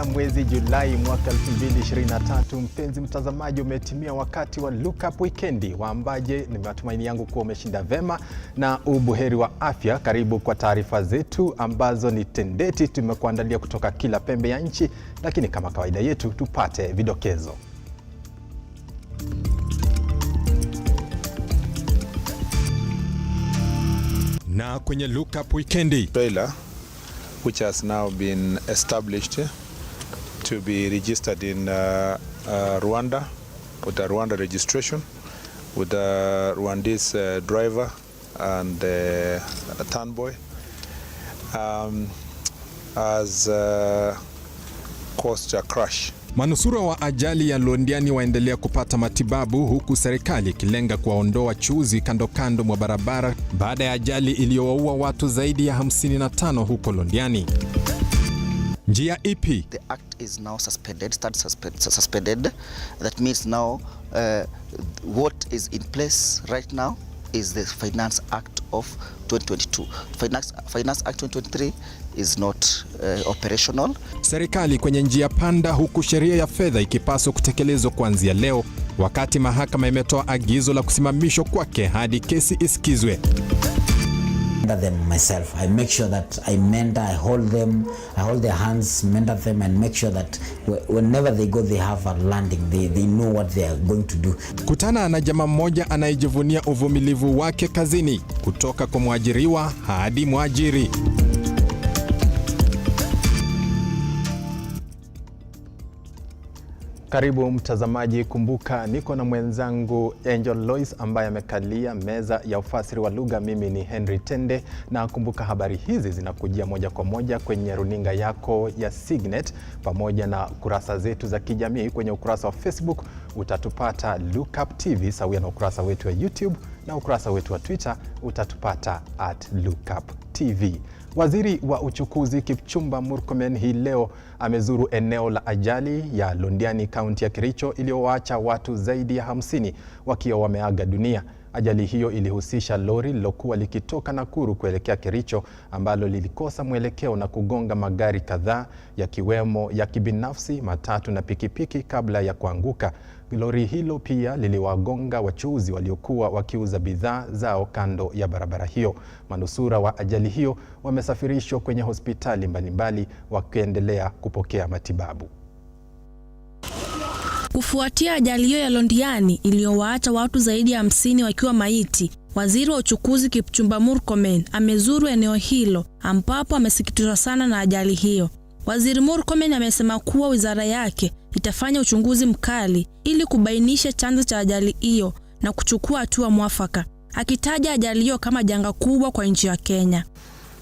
Mwezi Julai mwaka 2023, mpenzi mtazamaji, umetimia wakati wa Lookup Wikendi. Waambaje, ni matumaini yangu kuwa umeshinda vema na ubuheri wa afya. Karibu kwa taarifa zetu ambazo ni tendeti tumekuandalia kutoka kila pembe ya nchi, lakini kama kawaida yetu tupate vidokezo. Na kwenye Lookup Wikendi, trailer which has now been established to be registered in Rwanda with a Rwanda registration with a Rwandese driver and a tanboy has caused a crash. Manusura wa ajali ya Londiani waendelea kupata matibabu, huku serikali ikilenga kuwaondoa wachuuzi kando kando mwa barabara baada ya ajali iliyowaua watu zaidi ya 55 huko Londiani. Njia ipi? The act is now suspended. That means now what is in place right now is the Finance Act of 2022. Finance Act 2023 is not operational. Serikali kwenye njia panda, huku sheria ya fedha ikipaswa kutekelezwa kuanzia leo, wakati mahakama imetoa agizo la kusimamishwa kwake hadi kesi isikizwe. Them myself, I make sure that I mentor, I hold their hands, mentor them, and make sure that whenever they go they have a landing, they know what they are going to do. Kutana na jamaa mmoja anayejivunia uvumilivu wake kazini, kutoka kwa mwajiriwa hadi mwajiri. Karibu mtazamaji, kumbuka niko na mwenzangu Angel Lois ambaye amekalia meza ya ufasiri wa lugha. Mimi ni Henry Tende, na kumbuka habari hizi zinakujia moja kwa moja kwenye runinga yako ya Signet pamoja na kurasa zetu za kijamii. Kwenye ukurasa wa Facebook utatupata Lookuptv sawia na ukurasa wetu wa YouTube, na ukurasa wetu wa Twitter utatupata @Lookuptv. Waziri wa uchukuzi Kipchumba Murkomen hii leo amezuru eneo la ajali ya Londiani, kaunti ya Kericho, iliyowaacha watu zaidi ya 50 wakiwa wameaga dunia. Ajali hiyo ilihusisha lori lilokuwa likitoka Nakuru kuelekea Kericho, ambalo lilikosa mwelekeo na kugonga magari kadhaa yakiwemo ya kibinafsi, matatu na pikipiki kabla ya kuanguka. Lori hilo pia liliwagonga wachuuzi waliokuwa wakiuza bidhaa zao kando ya barabara hiyo. Manusura wa ajali hiyo wamesafirishwa kwenye hospitali mbalimbali wakiendelea kupokea matibabu. Kufuatia ajali hiyo ya Londiani iliyowaacha watu zaidi ya 50 wakiwa maiti, waziri wa uchukuzi Kipchumba Murkomen amezuru eneo hilo ambapo amesikitishwa sana na ajali hiyo. Waziri Murkomen amesema kuwa wizara yake itafanya uchunguzi mkali ili kubainisha chanzo cha ajali hiyo na kuchukua hatua mwafaka, akitaja ajali hiyo kama janga kubwa kwa nchi ya Kenya.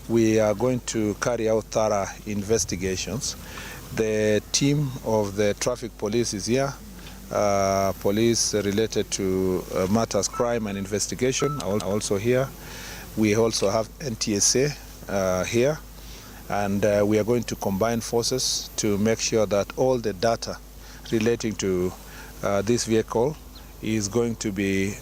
We are going to carry out thorough investigations. The team of the traffic police is here. Police related to matters crime and investigation are also here. We also have NTSA here. And we are going to combine forces to make sure that all the data relating to this vehicle is going to be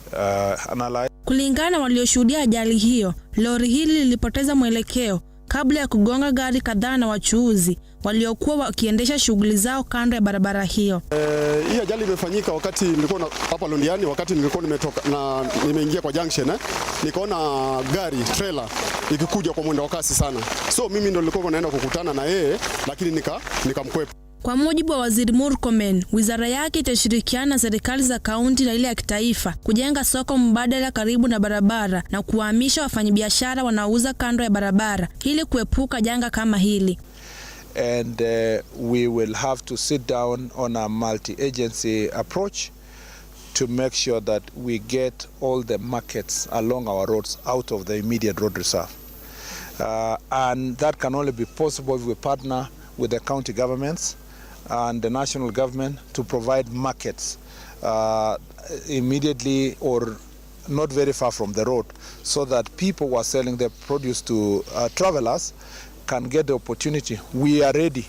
analyzed. Kulingana na walioshuhudia ajali hiyo, lori hili lilipoteza mwelekeo kabla ya kugonga gari kadhaa na wachuuzi waliokuwa wakiendesha shughuli zao kando ya barabara hiyo. Hii ajali imefanyika wakati nilikuwa hapa Londiani, wakati nilikuwa nimetoka na nimeingia kwa junction, nikaona gari trailer ikikuja kwa mwendo wa kasi sana. So mimi ndo nilikuwa naenda kukutana na yeye, lakini nikamkwepa. Kwa mujibu wa waziri Murkomen, wizara yake itashirikiana na serikali za kaunti na ile ya kitaifa kujenga soko mbadala karibu na barabara na kuhamisha wafanyabiashara wanaouza kando ya barabara ili kuepuka janga kama hili. And we will have to sit down on a multi-agency approach to make sure that we get all the markets along our roads out of the immediate road reserve. And that can only be possible if we partner with the county governments and the national government to provide markets immediately or not very far from the road, so that people who are selling their produce to travelers can get the opportunity. We are ready.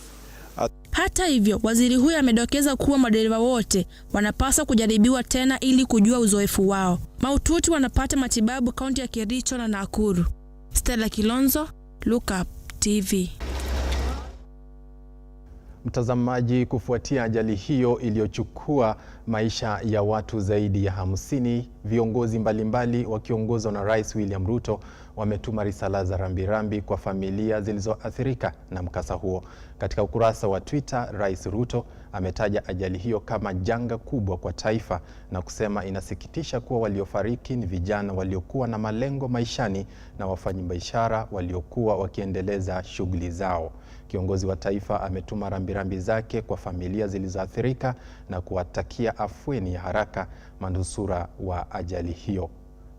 Hata hivyo, waziri huyu amedokeza kuwa madereva wote wanapaswa kujaribiwa tena ili kujua uzoefu wao. Mahututi wanapata matibabu kaunti ya Kericho na Nakuru. Stella Kilonzo, Lookuptv. Mtazamaji, kufuatia ajali hiyo iliyochukua maisha ya watu zaidi ya 50, viongozi mbalimbali wakiongozwa na Rais William Ruto wametuma risala za rambirambi kwa familia zilizoathirika na mkasa huo. Katika ukurasa wa Twitter, Rais Ruto ametaja ajali hiyo kama janga kubwa kwa taifa na kusema inasikitisha kuwa waliofariki ni vijana waliokuwa na malengo maishani na wafanyabiashara waliokuwa wakiendeleza shughuli zao. Kiongozi wa taifa ametuma rambirambi zake kwa familia zilizoathirika na kuwatakia afueni ya haraka manusura wa ajali hiyo.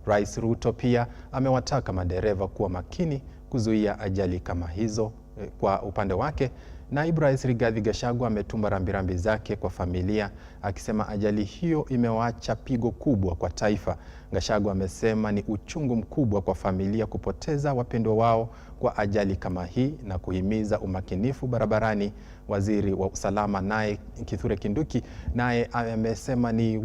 Rais Ruto pia amewataka madereva kuwa makini kuzuia ajali kama hizo. Kwa upande wake, Naibu Rais Rigathi Gachagua ametuma rambirambi zake kwa familia akisema ajali hiyo imewaacha pigo kubwa kwa taifa. Gachagua amesema ni uchungu mkubwa kwa familia kupoteza wapendwa wao kwa ajali kama hii na kuhimiza umakinifu barabarani. Waziri wa usalama naye Kithure Kindiki naye amesema ni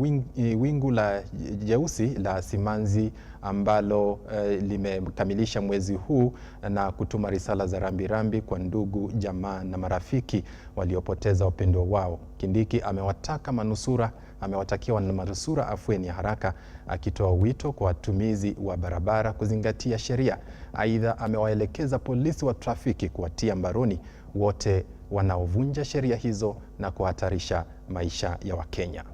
wingu la jeusi la simanzi ambalo limekamilisha mwezi huu na kutuma risala za rambirambi kwa ndugu, jamaa na marafiki waliopoteza wapendwa wao. Kindiki amewatakia manusura afueni ya haraka, akitoa wito kwa watumizi wa barabara kuzingatia sheria. Aidha, amewaelekeza polisi wa trafiki kuwatia mbaroni wote wanaovunja sheria hizo na kuhatarisha maisha ya Wakenya.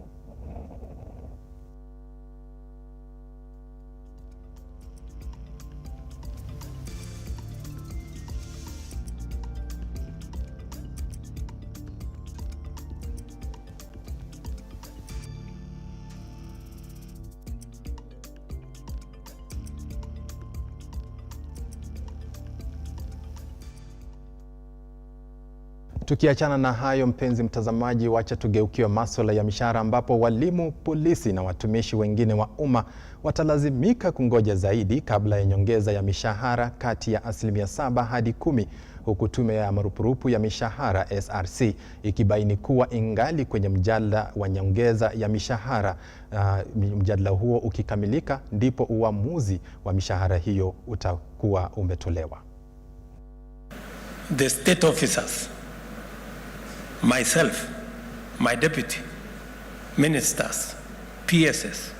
Tukiachana na hayo, mpenzi mtazamaji, wacha tugeukie masuala ya mishahara, ambapo walimu, polisi na watumishi wengine wa umma watalazimika kungoja zaidi kabla ya nyongeza ya mishahara kati ya 7% hadi 10%, huku tume ya marupurupu ya mishahara Src ikibaini kuwa ingali kwenye mjadala wa nyongeza ya mishahara. Mjadala huo ukikamilika ndipo uamuzi wa mishahara hiyo utakuwa umetolewa. The state officers, myself, my deputy, ministers, PSS,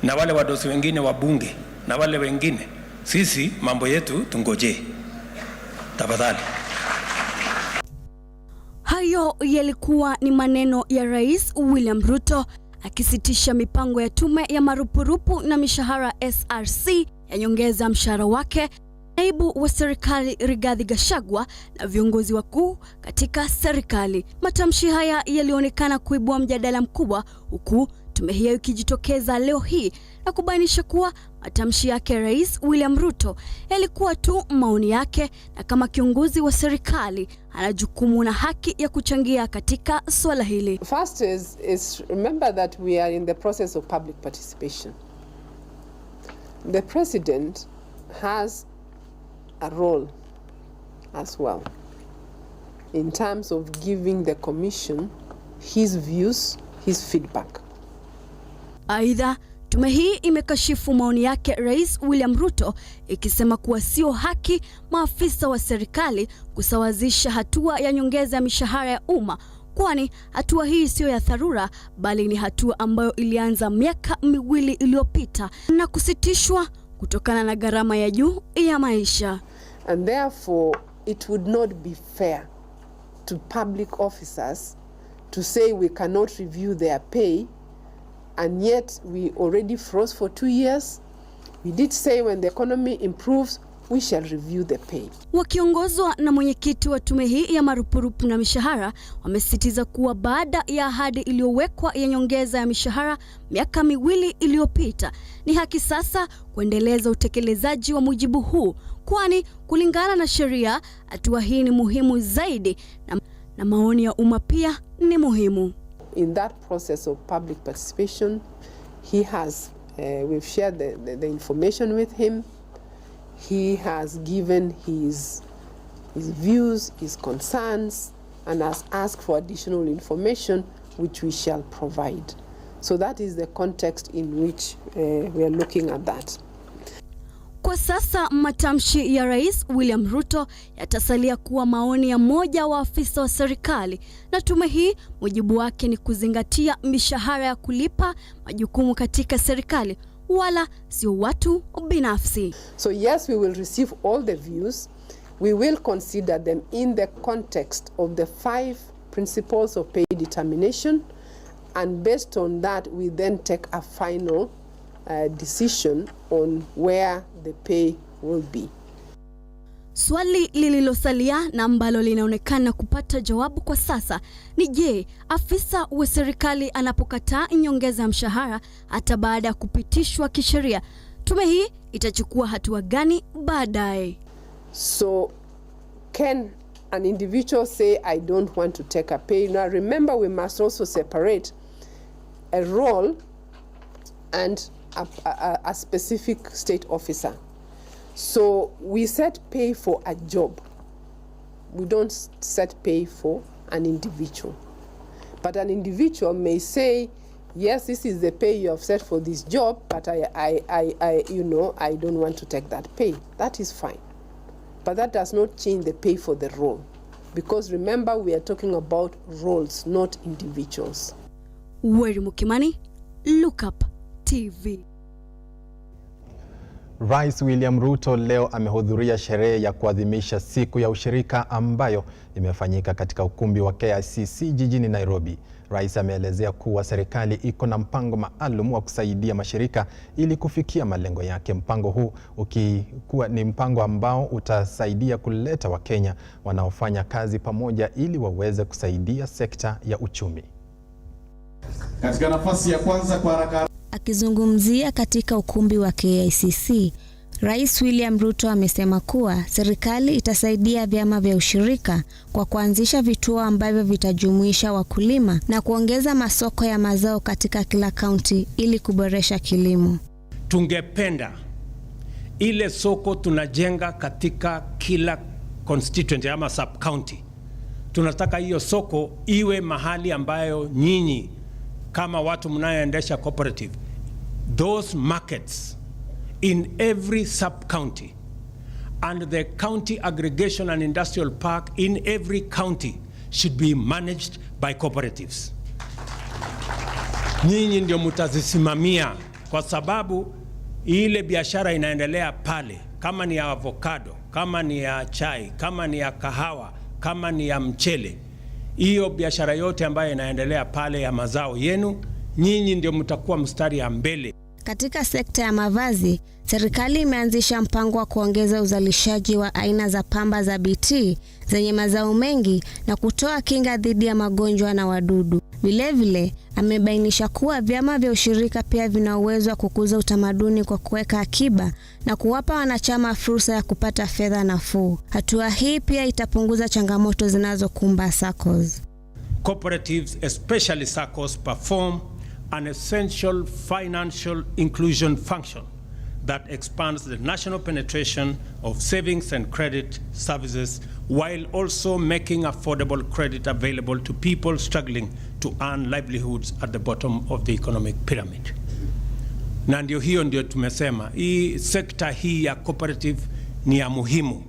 na wale wadosi wengine wa bunge na wale wengine, sisi mambo yetu tungoje tafadhali. Hayo yalikuwa ni maneno ya Rais William Ruto akisitisha mipango ya tume ya marupurupu na mishahara Src ya nyongeza mshahara wake, naibu wa serikali Rigathi Gachagua na viongozi wakuu katika serikali. Matamshi haya yalionekana kuibua mjadala mkubwa, huku tume hiyo ikijitokeza leo hii na kubainisha kuwa matamshi yake Rais William Ruto yalikuwa tu maoni yake, na kama kiongozi wa serikali ana jukumu na haki ya kuchangia katika swala hili. First is remember that we are in the process of public participation. The president has a role as well in terms of giving the commission his views, his feedback. Aidha, tume hii imekashifu maoni yake Rais William Ruto ikisema kuwa sio haki maafisa wa serikali kusawazisha hatua ya nyongeza ya mishahara ya umma, kwani hatua hii sio ya dharura bali ni hatua ambayo ilianza miaka 2 iliyopita na kusitishwa kutokana na gharama ya juu ya maisha. And therefore it would not be fair to public officers to say we cannot review their pay, and yet we already froze for 2 years. We did say when the economy improves we shall review the pay. Wakiongozwa na mwenyekiti wa tume hii ya marupurupu na mishahara, wamesisitiza kuwa baada ya ahadi iliyowekwa ya nyongeza ya mishahara miaka 2 iliyopita, ni haki sasa kuendeleza utekelezaji wa mujibu huu, kwani kulingana na sheria hatua hii ni muhimu zaidi na maoni ya umma pia ni muhimu. In that process of public participation, he has we've shared the information with him. He has given his views, his concerns, and has asked for additional information which we shall provide. So that is the context in which we are looking at that. Kwa Kwa sasa matamshi ya Rais William Ruto yatasalia kuwa maoni ya mmoja wa afisa wa serikali, na tume hii mujibu wake ni kuzingatia mishahara ya kulipa majukumu katika serikali wala sio watu binafsi. So yes, we will receive all the views. We will consider them in the context of the 5 principles of pay determination, and based on that we then take a final decision on where the pay will be. Swali lililosalia na ambalo linaonekana kupata jawabu kwa sasa ni je, afisa wa serikali anapokataa nyongeza mshahara hata baada ya kupitishwa kisheria, tume hii itachukua hatua gani baadaye? So can an individual say I don't want to take a pay? Now remember, we must also separate a role and a specific state officer. So we set pay for a job. We don't set pay for an individual. But an individual may say, yes, this is the pay you have set for this job, but I don't want to take that pay. That is fine. But that does not change the pay for the role. Because remember, we are talking about roles, not individuals. Weri Mukimani, Lookuptv. Rais William Ruto leo amehudhuria sherehe ya kuadhimisha siku ya ushirika ambayo imefanyika katika ukumbi wa KICC jijini Nairobi. Rais ameelezea kuwa serikali iko na mpango maalum wa kusaidia mashirika ili kufikia malengo yake. Mpango huu ukikuwa ni mpango ambao utasaidia kuleta Wakenya wanaofanya kazi pamoja ili waweze kusaidia sekta ya uchumi. Katika nafasi ya kwanza kwa haraka. Akizungumzia katika ukumbi wa KICC, Rais William Ruto amesema kuwa serikali itasaidia vyama vya ushirika kwa kuanzisha vituo ambavyo vitajumuisha wakulima na kuongeza masoko ya mazao katika kila kaunti ili kuboresha kilimo. Tungependa ile soko tunajenga katika kila constituency ama sub county. Tunataka hiyo soko iwe mahali ambayo nyinyi kama watu mnayoendesha cooperative, those markets in every sub-county and the county aggregation and industrial park in every county should be managed by cooperatives. Nyinyi ndio mtazisimamia, kwa sababu ile biashara inaendelea pale, kama ni ya avocado, kama ni ya chai, kama ni ya kahawa, kama ni ya mchele. Hiyo biashara yote ambayo inaendelea pale ya mazao yenu, nyinyi ndio mtakuwa mstari ya mbele. Katika sekta ya mavazi, serikali imeanzisha mpango wa kuongeza uzalishaji wa aina za pamba za BT zenye mazao mengi na kutoa kinga dhidi ya magonjwa na wadudu. Vilevile, amebainisha kuwa vyama vya ushirika pia vina uwezo wa kukuza utamaduni kwa kuweka akiba na kuwapa wanachama fursa ya kupata fedha nafuu. Hatua hii pia itapunguza changamoto zinazokumba SACCOs. Cooperatives, especially SACCOs, perform an essential financial inclusion function that expands the national penetration of savings and credit services while also making affordable credit available to people struggling to earn livelihoods at the bottom of the economic pyramid. Na ndio hiyo ndio tumesema hii sekta hii ya cooperative ni ya muhimu.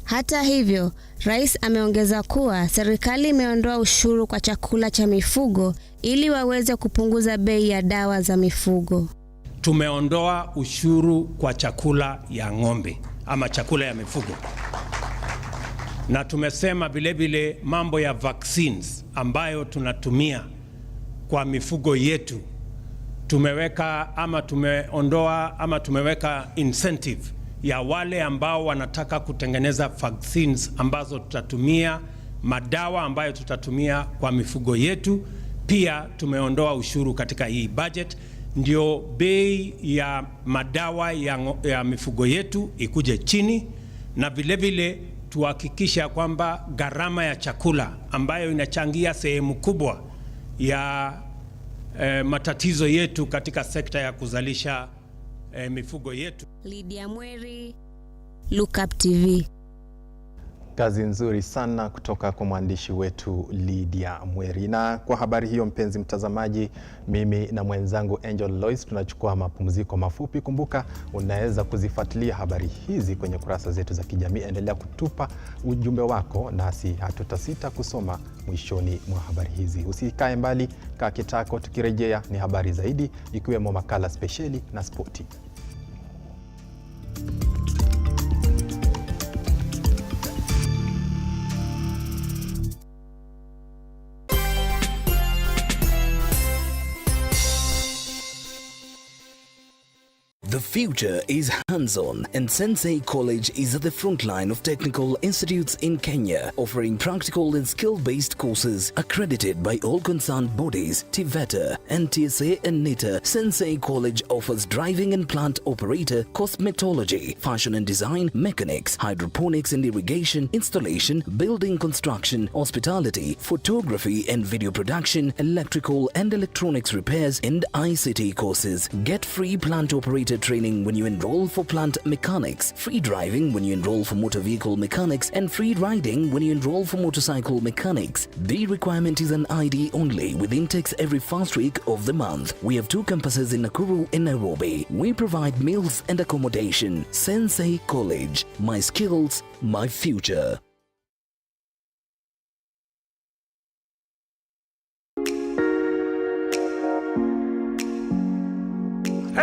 Hata hivyo, Rais ameongeza kuwa serikali imeondoa ushuru kwa chakula cha mifugo ili waweze kupunguza bei ya dawa za mifugo. Tumeondoa ushuru kwa chakula ya ng'ombe ama chakula ya mifugo. Na tumesema vile mambo ya vaccines ambayo tunatumia kwa mifugo yetu, tumeweka ama tumeondoa ama tumeweka incentive ya wale ambao wanataka kutengeneza vaccines ambazo tutatumia, madawa ambayo tutatumia kwa mifugo yetu. Pia tumeondoa ushuru katika hii budget, ndio bei ya madawa ya mifugo yetu ikuje chini, na vile tuhakikisha kwamba gharama ya chakula ambayo inachangia sehemu kubwa ya matatizo yetu katika sekta ya kuzalisha mifugo yetu. Lydia Mweri, Lookuptv. Kazi nzuri sana kutoka kwa mwandishi wetu Lydia Mweri. Na kwa habari hiyo, mpenzi mtazamaji, mimi na mwenzangu Angel Lois tunachukua mapumziko mafupi. Kumbuka unaweza kuzifuatilia habari hizi kwenye kurasa zetu za kijamii. Endelea kutupa ujumbe wako nasi hatutasita kusoma mwishoni mwa habari hizi. Usikae mbali, kaa kitako, tukirejea ni habari zaidi ikiwemo makala spesheli na spoti. The future is hands-on, and Sensei College is at the front line of technical institutes in Kenya, offering practical and skill-based courses accredited by all concerned bodies, TVETA, NTSA and NITA. Sensei College offers driving and plant operator, cosmetology, fashion and design, mechanics, hydroponics and irrigation, installation, building construction, hospitality, photography and video production, electrical and electronics repairs, and ICT courses. Get free plant operator training when you enroll for plant mechanics, free driving when you enroll for motor vehicle mechanics, and free riding when you enroll for motorcycle mechanics. The requirement is an ID only, with intakes every first week of the month. We have 2 campuses in Nakuru and Nairobi. We provide meals and accommodation. Sensei College. My skills, my future.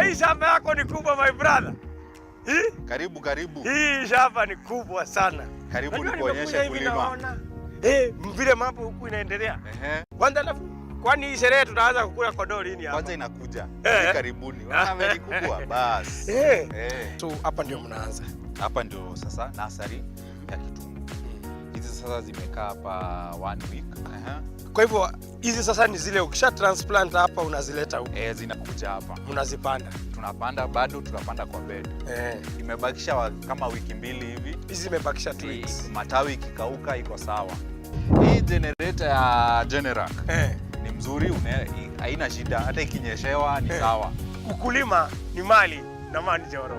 Hii shamba yako ni kubwa, my brother. Karibu. Hii shamba ni kubwa sana. Karibu nikuonyeshe kulima. Vile mambo huku inaendelea. Kwanza kwani hii sherehe tunaanza kukula kondoo lini hapa? Kwanza inakuja. Karibuni. Unaona ni kubwa basi. So hapa ndio mnaanza. Hapa ndio sasa nasari ya kitunguu. Hizi sasa zimekaa hapa 1 week. Kwa hivyo hizi sasa ni zile ukisha transplant hapa unazileta huko. Zinakuja hapa. Unazipanda. Tunapanda bado, tunapanda kwa bed. Imebakisha kama wiki 2 hivi. Hizi imebakisha 2 weeks. Matawi ikikauka iko sawa. Hii generator ya Generac ni mzuri, haina shida, hata ikinyeshewa ni sawa. Ukulima ni mali na mali joro.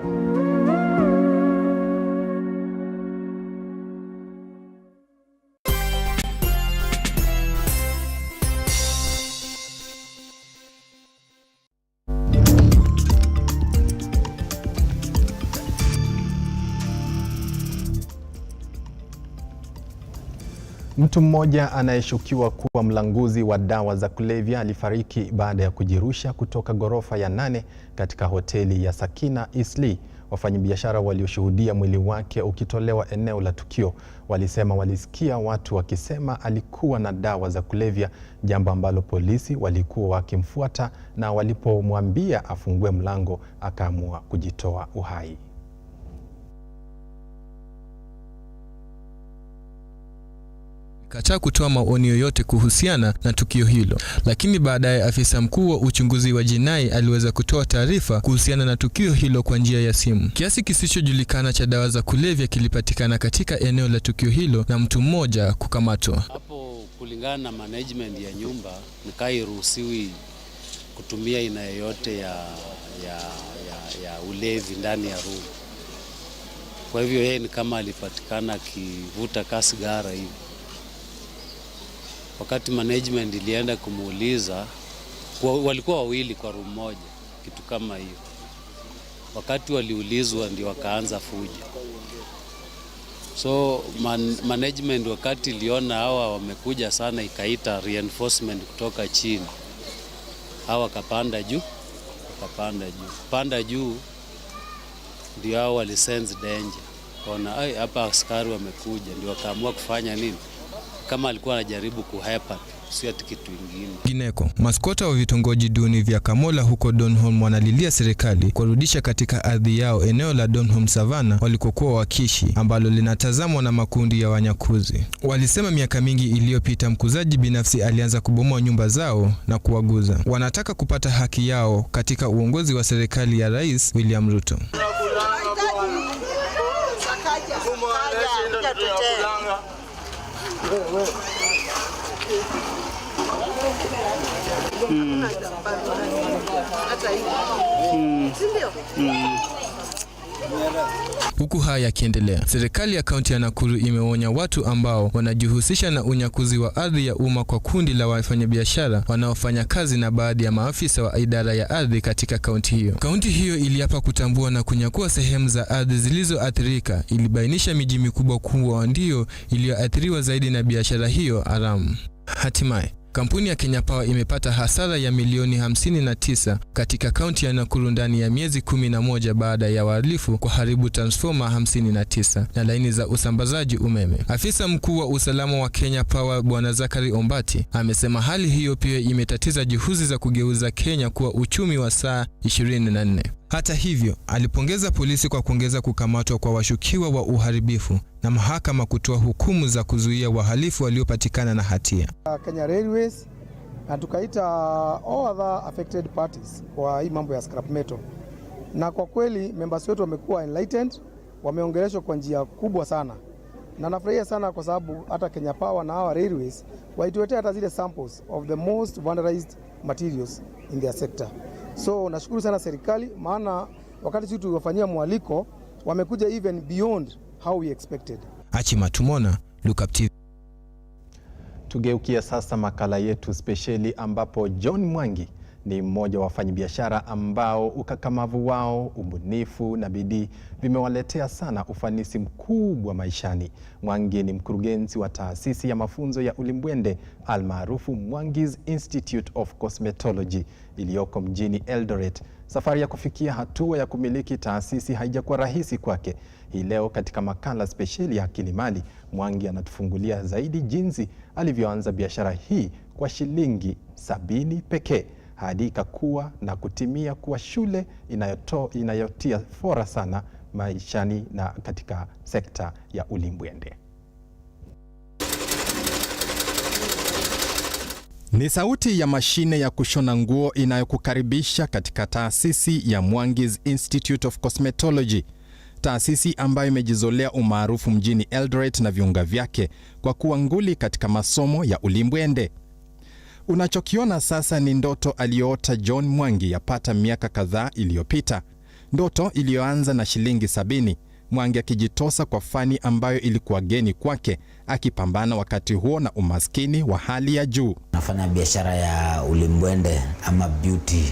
Mtu mmoja anayeshukiwa kuwa mlanguzi wa dawa za kulevya alifariki baada ya kujirusha kutoka ghorofa ya 8 katika hoteli ya Sakina Eastleigh. Wafanyabiashara walioshuhudia mwili wake ukitolewa eneo la tukio walisema walisikia watu wakisema alikuwa na dawa za kulevya, jambo ambalo polisi walikuwa wakimfuata, na walipomwambia afungue mlango akaamua kujitoa uhai. Kataa kutoa maoni yoyote kuhusiana na tukio hilo, lakini baadaye afisa mkuu wa uchunguzi wa jinai aliweza kutoa taarifa kuhusiana na tukio hilo kwa njia ya simu. Kiasi kisichojulikana cha dawa za kulevya kilipatikana katika eneo la tukio hilo na mtu mmoja kukamatwa. Hapo kulingana na management ya nyumba, nikairuhusiwi kutumia aina yoyote ya ulevi ndani ya room. Kwa hivyo yeye ni kama alipatikana akivuta kasigara hivi. Wakati management ilienda kumuuliza, walikuwa wawili kwa room moja, kitu kama hiyo. Wakati waliulizwa ndio wakaanza fujo. So management wakati iliona hawa wamekuja sana, ikaita reinforcement kutoka chini. Hawa kapanda juu, panda juu ndio hao walisense danger. Kaona hapa askari wamekuja, ndio wakaamua kufanya nini? Kama alikuwa anajaribu kuhepa, sio ati kitu kingine. Gineko, maskota wa vitongoji duni vya Kamola huko Donholm wanalilia serikali kurudisha katika ardhi yao eneo la Donholm Savannah walikokuwa wakiishi, ambalo linatazamwa na makundi ya wanyakuzi. Walisema miaka mingi iliyopita mkuzaji binafsi alianza kubomoa nyumba zao na kuwaguza. Wanataka kupata haki yao katika uongozi wa serikali ya Rais William Ruto. Huku haya yakiendelea, serikali ya kaunti ya Nakuru imeonya watu ambao wanajihusisha na unyakuzi wa ardhi ya umma kwa kundi la wafanyabiashara wanaofanya kazi na baadhi ya maafisa wa idara ya ardhi katika kaunti hiyo. Kaunti hiyo iliapa kutambua na kunyakua sehemu za ardhi zilizoathirika, ilibainisha miji mikubwa kuwa ndio iliyoathiriwa zaidi na biashara hiyo haramu. Hatimaye kampuni ya Kenya Power imepata hasara ya milioni 59 katika kaunti ya Nakuru ndani ya miezi 11 baada ya wahalifu kuharibu transformer 59 na laini za usambazaji umeme. Afisa mkuu wa usalama wa Kenya Power Bwana Zakari Ombati amesema hali hiyo pia imetatiza juhudi za kugeuza Kenya kuwa uchumi wa saa 24. Hata hivyo, alipongeza polisi kwa kuongeza kukamatwa kwa washukiwa wa uharibifu na mahakama kutoa hukumu za kuzuia wahalifu waliopatikana na hatia. Kenya Railways na tukaita all other affected parties kwa hii mambo ya scrap metal. Na kwa kweli members wetu wamekuwa enlightened, wameongeleshwa kwa njia kubwa sana. Na nafurahia sana kwa sababu hata Kenya Power na our Railways waituletea hata zile samples of the most vulnerable materials in their sector. So nashukuru sana serikali, maana wakati sisi tuliwafanyia mwaliko wamekuja even beyond how we expected. Achima Tumona, Lookuptv. Tugeukia sasa makala yetu spesheli ambapo John Mwangi ni mmoja wa wafanyabiashara ambao ukakamavu wao, ubunifu na bidii vimewaletea sana ufanisi mkubwa maishani. Mwangi ni mkurugenzi wa taasisi ya mafunzo ya ulimbwende almaarufu Mwangi's Institute of Cosmetology iliyoko mjini Eldoret. Safari ya kufikia hatua ya kumiliki taasisi haijakuwa rahisi kwake. Hii leo katika makala spesheli ya Kilimali, Mwangi anatufungulia zaidi jinsi alivyoanza biashara hii kwa shilingi 70 pekee hadi ikakua na kutimia kuwa shule inayotia fora sana maishani na katika sekta ya ulimbwende. Ni sauti ya mashine ya kushona nguo inayokukaribisha katika taasisi ya Mwangi's Institute of Cosmetology, taasisi ambayo imejizolea umaarufu mjini Eldoret na viunga vyake kwa kuwa nguli katika masomo ya ulimbwende. Unachokiona sasa ni ndoto aliyoota John Mwangi yapata miaka kadhaa iliyopita. Ndoto iliyoanza na shilingi 70, Mwangi akijitosa kwa fani ambayo ilikuwa geni kwake, akipambana wakati huo na umaskini wa hali ya juu. Nafanya biashara ya ulimbwende ama beauty.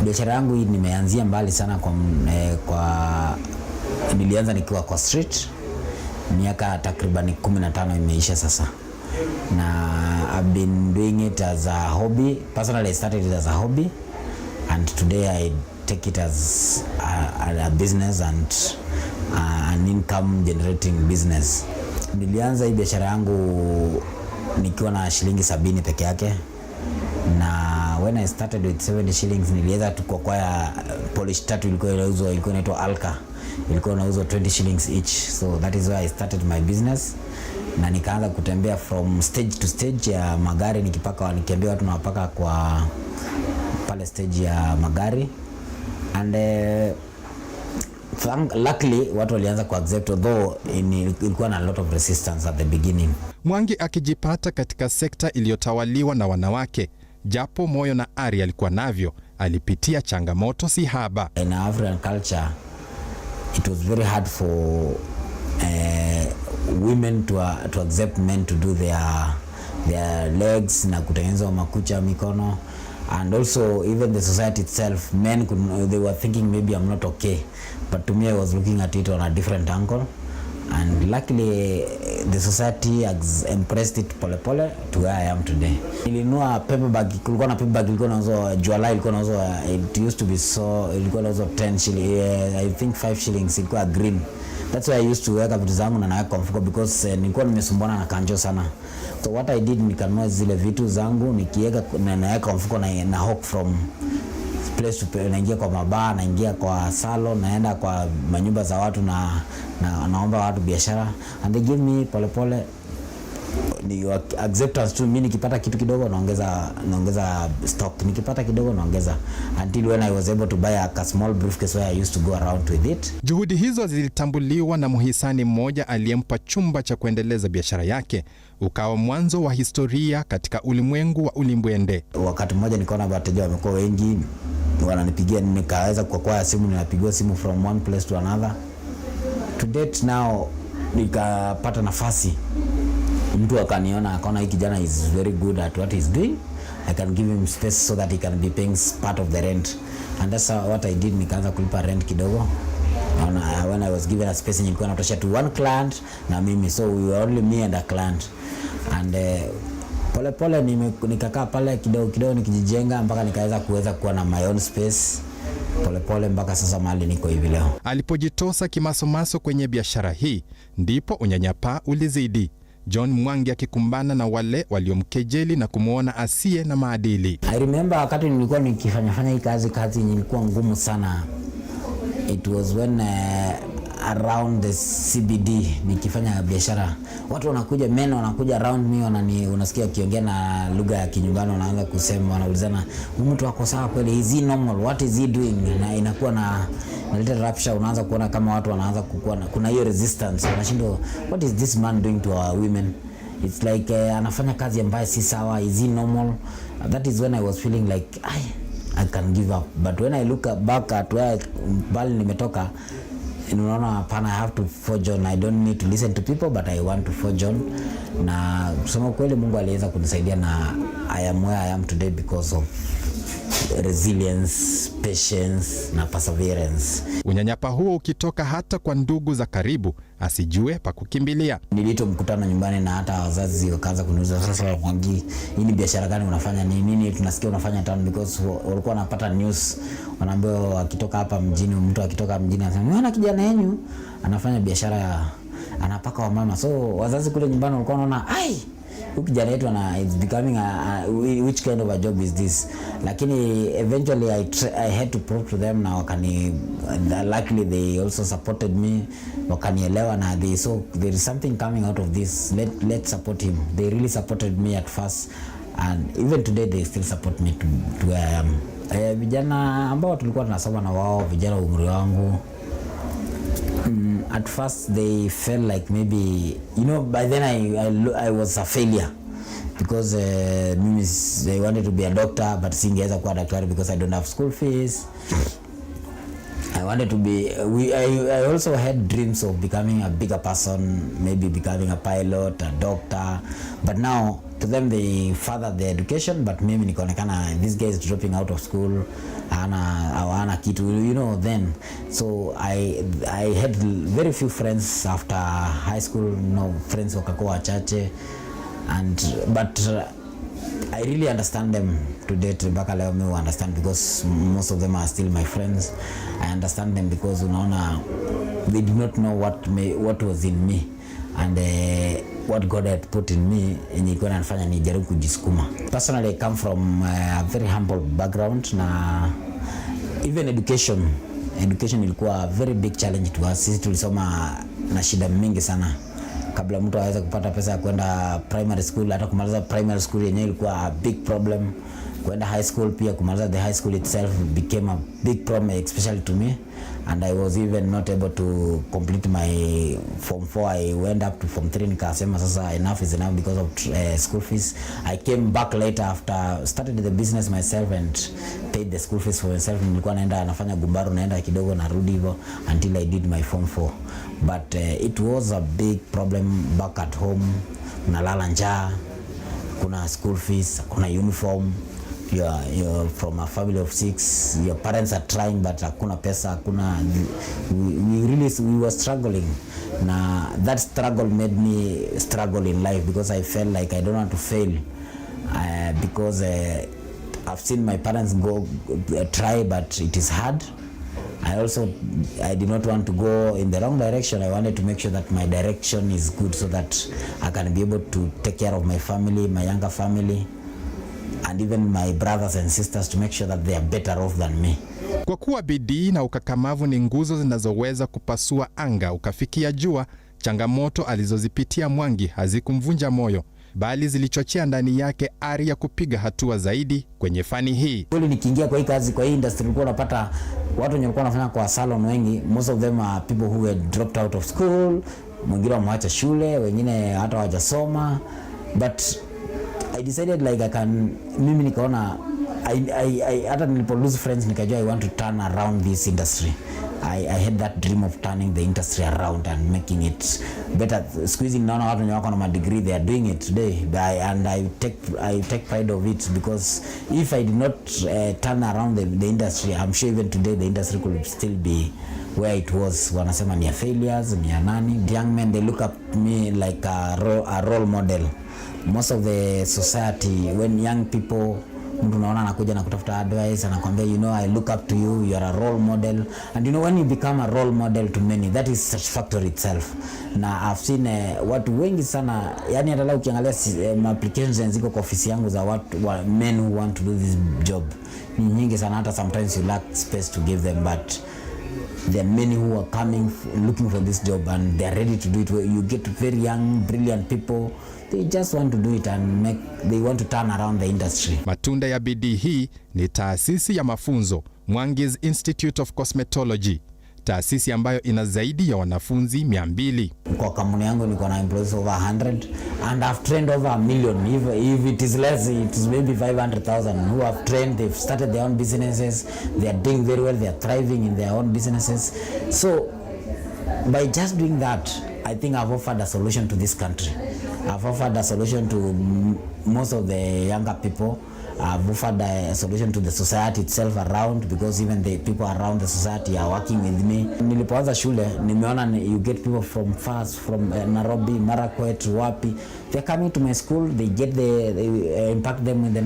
Biashara yangu hii nimeanzia mbali sana kwa nilianza nikiwa kwa street. Miaka takriban 15 imeisha sasa. Na I've been doing it as a hobby. Personally, I started it as a hobby, and today I take it as a business and an income generating business. Nilianza hii biashara yangu nikiwa na shilingi 70 peke yake, na when I started with 70 shillings niliweza tu kwa polish tattoo ilikuwa inaitwa Alka, ilikuwa inauzwa 20 shillings each. So that is why I started my business. Na nikaanza kutembea from stage to stage ya magari, nikiambia watu nawapaka kwa pale stage ya magari, and luckily watu walianza ku accept, although ilikuwa na a lot of resistance at the beginning. Mwangi akijipata katika sekta iliyotawaliwa na wanawake, japo moyo na ari alikuwa navyo, alipitia changamoto si haba. In African culture it was very hard for women to accept men to do their legs na kutengeneza makucha, mikono, and also even the society itself, men they were thinking maybe I'm not okay, but to me I was looking at it on a different angle, and luckily the society has embraced it pole pole to where I am today. Nilinunua paper bag, kulikuwa na paper bag ilikuwa inauzwa Juala, ilikuwa inauzwa, it used to be so, ilikuwa inauzwa 10 shillings, I think 5 shillings, ilikuwa green. That's why I used to weka vitu zangu na naweka kwa mfuko, because nilikuwa nimesumbuana na kanjo sana. So what I did, nikanunua zile vitu zangu nikiweka na naweka kwa mfuko na hawk from place to place, naingia kwa mabaa, naingia kwa salon, naenda kwa manyumba za watu na naomba watu biashara, and they give me pole pole ni acceptance tu. Mimi nikipata kitu kidogo naongeza stock, nikipata kidogo naongeza, until when I was able to buy a small briefcase where I used to go around with it. Juhudi hizo zilitambuliwa na muhisani mmoja aliyempa chumba cha kuendeleza biashara yake, ukawa mwanzo wa historia katika ulimwengu wa ulimbwende. Wakati mmoja nikaona wateja wamekuwa wengi, wananipigia, nikaweza kuokoa simu, ninapigiwa simu from one place to another. To date now nikapata nafasi, mtu akaniona akaona hii kijana is very good at what he's doing, I can give him space so that he can be paying part of the rent, and that's what I did. Nikaanza kulipa rent kidogo. When I was given a space, nilikuwa natosha to one client na mimi, so we were only me and a client, and pole pole nikakaa pale kidogo nikijijenga mpaka nikaweza kuwa na my own space pole pole mpaka sasa mahali niko hivi leo. Alipojitosa kimasomaso kwenye biashara hii ndipo unyanyapaa ulizidi, John Mwangi akikumbana na wale waliomkejeli na kumuona asiye na maadili. I remember wakati nilikuwa nikifanya hii kazi nilikuwa ngumu sana. It was when around the CBD nikifanya biashara, watu wanakuja, men wanakuja around me, unasikia kiongea na lugha ya kinyumbani, wanaanza kusema, wanaulizana mtu wako sawa kweli, is he normal, what is he doing, na inakuwa na little rapture. Unaanza kuona kama watu wanaanza kukua, kuna hiyo resistance, unashindwa what is this man doing to our women. It's like anafanya kazi ambayo si sawa, is he normal. That is when I was feeling like I can give up, but when I look back at where bali nimetoka, unaona hapana, I have to forge on. I don't need to listen to people, but I want to forge on. Na kusema kweli Mungu aliweza kunisaidia, na I am where I am today because of resilience, patience na perseverance. Unyanyapa huo ukitoka hata kwa ndugu za karibu, asijue pa kukimbilia. Nilito mkutano nyumbani na hata wazazi wakaanza kuniuliza, sasa Mwangi, hii ni biashara gani unafanya, ni nini tunasikia unafanya town, because walikuwa wanapata news, wanaambiwa akitoka hapa mjini, mtu akitoka mjini anasema mwana kijana yenu anafanya biashara anapaka wa mama. So wazazi kule nyumbani walikuwa wanaona kijana yetu it's becoming which kind of a job is this, lakini eventually I had to prove to them, na luckily they also supported me, wakanielewa, na they saw there is something coming out of this, let's support him. They really supported me at first, and even today they still support me to where I am. Vijana ambao tulikuwa tunasoma na wao, vijana umri wangu, at first they felt like maybe, by then I was a failure, because they wanted to be a doctor, but singeweza kuwa daktari because I don't have school fees. I wanted to be, I also had dreams of becoming a bigger person, maybe becoming a pilot, a doctor, but now to them they furthered their education, but mimi nikaonekana this guy is dropping out of school, ana kitu, then. So I had very few friends after high school, friends wakakuwa wachache, but I really understand them to date. Mpaka leo mimi understand, because most of them are still my friends. I understand them because unaona they did not know what was in me, and what God had put in me, ilikuwa inanifanya nijaribu kujisukuma. Personally, I come from a very humble background, na even education ilikuwa a very big challenge to us. Sisi tulisoma na shida mingi sana kabla mtu aweze kupata pesa ya kwenda primary school. Hata kumaliza primary school yenyewe ilikuwa a big problem. Kwenda high school pia, kumaliza the high school itself became a big problem, especially to me, and I was even not able to complete my form 4. I went up to form 3, nikasema sasa enough is enough because of school fees. I came back later after started the business myself and paid the school fees for myself. Nilikuwa naenda nafanya gumbaru, naenda kidogo narudi hivyo until I did my form 4, but it was a big problem back at home. Unalala njaa, kuna school fees, kuna uniform. You're from a family of 6, your parents are trying, but hakuna pesa, hakuna. We were struggling. Now that struggle made me struggle in life, because I felt like I don't want to fail, because I've seen my parents go try, but it is hard. I did not want to go in the wrong direction. I wanted to make sure that my direction is good, so that I can be able to take care of my family, my younger family, and even my brothers and sisters, to make sure that they are better off than me. Kwa kuwa bidii na ukakamavu ni nguzo zinazoweza kupasua anga ukafikia jua, changamoto alizozipitia Mwangi hazikumvunja moyo, bali zilichochea ndani yake ari ya kupiga hatua zaidi kwenye fani hii. Kweli nikiingia kwa hii kazi, kwa hii industry, nilikuwa napata watu wenye walikuwa wanafanya kwa salon wengi, most of them are people who had dropped out of school, wengine wameacha shule, wengine hata hawajasoma, but I decided like mimi nikaona I hata nilipo lose friends nikajua I want to turn around this industry. I had that dream of turning the industry around and making it better. Squeezing naona watu wenye wako na degree, they are doing it today, and I take pride of it, because if I did not turn around the industry, I'm sure even today the industry could still be where it was. Wanasema ni failures, ni nani. The young men, they look up to me like a role model. Most of the society, when young people, mtu unaona anakuja na kutafuta advice, anakuambia, you know, I look up to you, you are a role model. And you know, when you become a role model to many, that is satisfactory itself. Na I've seen watu wengi sana, yani hata ukiangalia applications ziko kwa ofisi yangu za watu men who want to do this job ni nyingi sana, hata sometimes you lack space to give them, but there are many who are coming looking for this job and they are ready to do it. You get very young, brilliant people, they just want to do it and they want to turn around the industry. Matunda ya bidii hii ni taasisi ya mafunzo Mwangi's Institute of Cosmetology, taasisi ambayo ina zaidi ya wanafunzi 200. Kwa kampuni yangu niko na employees over 100 and I've trained over 1 million. If it is less, it is maybe 500,000 who have trained. They've started their own businesses. They are doing very well. They are thriving in their own businesses. So by just doing that, I think I've offered a solution to this country. I've offered a solution to most of the younger people. I've offered a solution to the society itself around, because even the people around the society are working with me. Nilipoanza shule, nimeona you get people from Nairobi, Marakwet, Wapi. They're coming to my school, they impact them with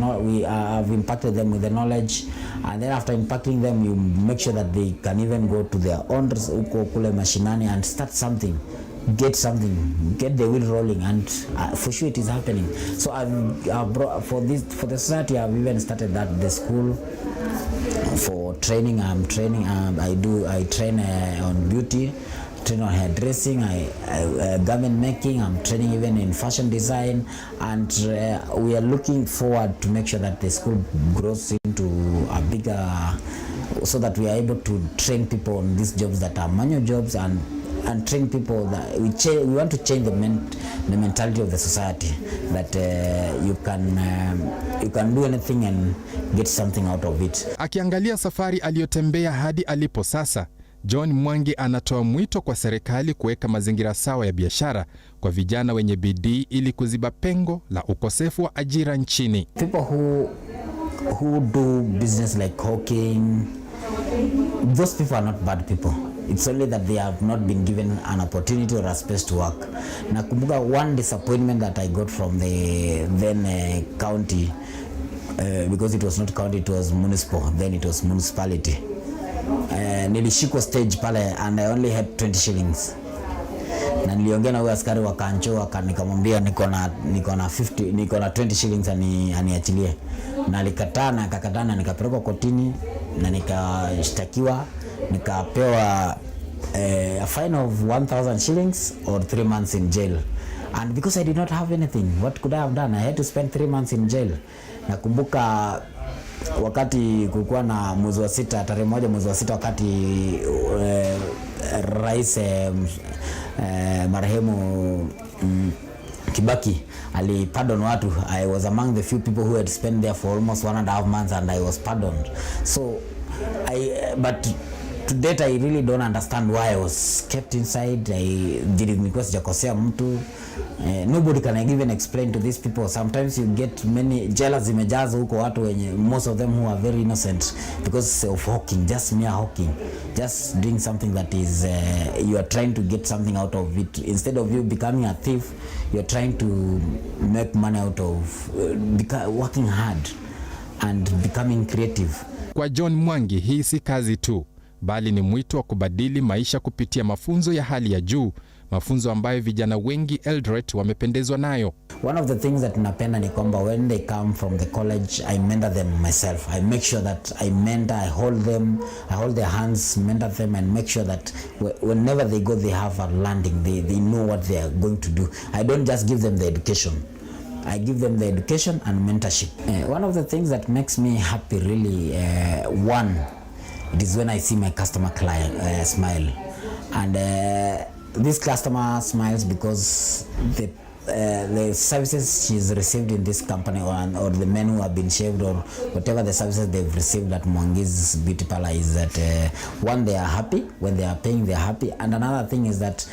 I've impacted them with the knowledge, and then after impacting them, you make sure that they can even go to their own kule mashinani and start something. Get the wheel rolling, and for sure it is happening. So I've brought for the society, I've even started the school for training. I'm training. I train on beauty, train on hairdressing, garment making. I'm training even in fashion design, and we are looking forward to make sure that the school grows into a bigger, so that we are able to train people on these jobs that are manual jobs, and train people that we want to change the mentality of the society, that you can do anything and get something out of it. Akiangalia safari aliyotembea hadi alipo sasa, John Mwangi anatoa mwito kwa serikali kuweka mazingira sawa ya biashara kwa vijana wenye bidii ili kuziba pengo la ukosefu wa ajira nchini. People who do business like hawking, those people are not bad people. It's only that they have not been given an opportunity or a space to work. Nakumbuka one disappointment that I got from the then county, because it was not county, it was municipal, then it was municipality. Nilishikwa stage pale and I only had 20 shillings. Na niliongea na huyo askari wa Kancho, nikamwambia niko na 20 shillings aniachilie. Na alikataa na akakataa, na nikapelekwa kotini na nikashtakiwa, nikapewa a fine of 1,000 shillings or 3 months in jail. And because I did not have anything, what could I have done? I had to spend 3 months in jail. Nakumbuka wakati kulikuwa na mwezi wa 6, tarehe 1 mwezi wa 6, wakati Rais marehemu Kibaki alipardon watu, I was among the few people who had spent there for almost 1.5 months and I was pardoned. So but to date I really don't understand why I was kept inside. Nilikuwa sijakosea mtu. Nobody can even explain to these people. Sometimes you get many jailers zimejaza huko watu wenye, most of them who are very innocent because of hawking, just mere hawking, just doing something that is you are trying to get something out of it. Instead of you becoming a thief, you are trying to make money out of working hard and becoming creative. Kwa John Mwangi, hii si kazi tu, bali ni mwito wa kubadili maisha kupitia mafunzo ya hali ya juu, mafunzo ambayo vijana wengi Eldoret wamependezwa nayo. One of the things that napenda ni kwamba when they come from the college, I mentor them myself. I make sure that I hold their hands, mentor them, and make sure that whenever they go, they have a landing. They know what they are going to do. I don't just give them the education. I give them the education and mentorship. One of the things that makes me happy really, it is when I see my customer smile. And this customer smiles because the services she's received in this company, or the men who have been shaved, or whatever the services they've received at Mwangi's beauty parlor, is that one, they are happy. When they are paying, they're happy. And another thing is that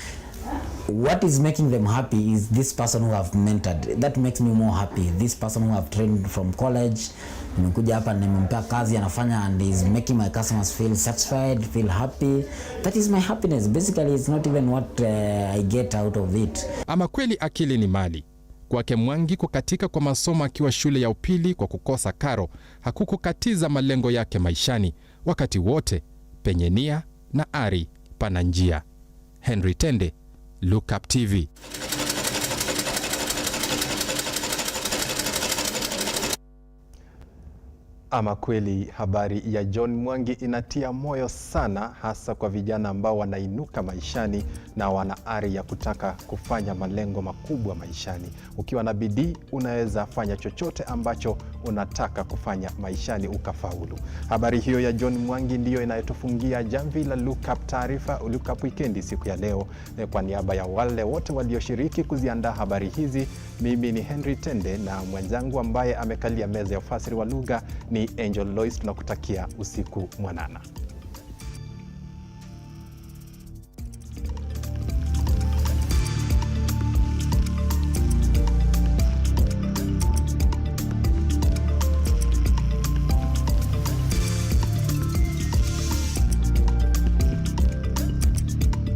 what is making them happy is this person who have mentored. That makes me more happy. This person who have trained from college, nimekuja hapa nimempea kazi anafanya, and is making my customers feel satisfied, feel happy. That is my happiness. Basically, it's not even what I get out of it. Ama kweli akili ni mali. Kwake Mwangi, kukatika kwa masomo akiwa shule ya upili kwa kukosa karo hakukukatiza malengo yake maishani. Wakati wote penye nia na ari pana njia. Henry Tende, Lookuptv. Ama kweli habari ya John Mwangi inatia moyo sana, hasa kwa vijana ambao wanainuka maishani na wana ari ya kutaka kufanya malengo makubwa maishani. Ukiwa na bidii unaweza fanya chochote ambacho unataka kufanya maishani ukafaulu. Habari hiyo ya John Mwangi ndiyo inayotufungia jamvi la Lookup taarifa Lookup Wikendi siku ya leo. Kwa niaba ya wale wote walioshiriki kuziandaa habari hizi, mimi ni Henry Tende na mwenzangu ambaye amekalia meza ya ufasiri wa lugha ni Angel Lois. Tunakutakia usiku mwanana.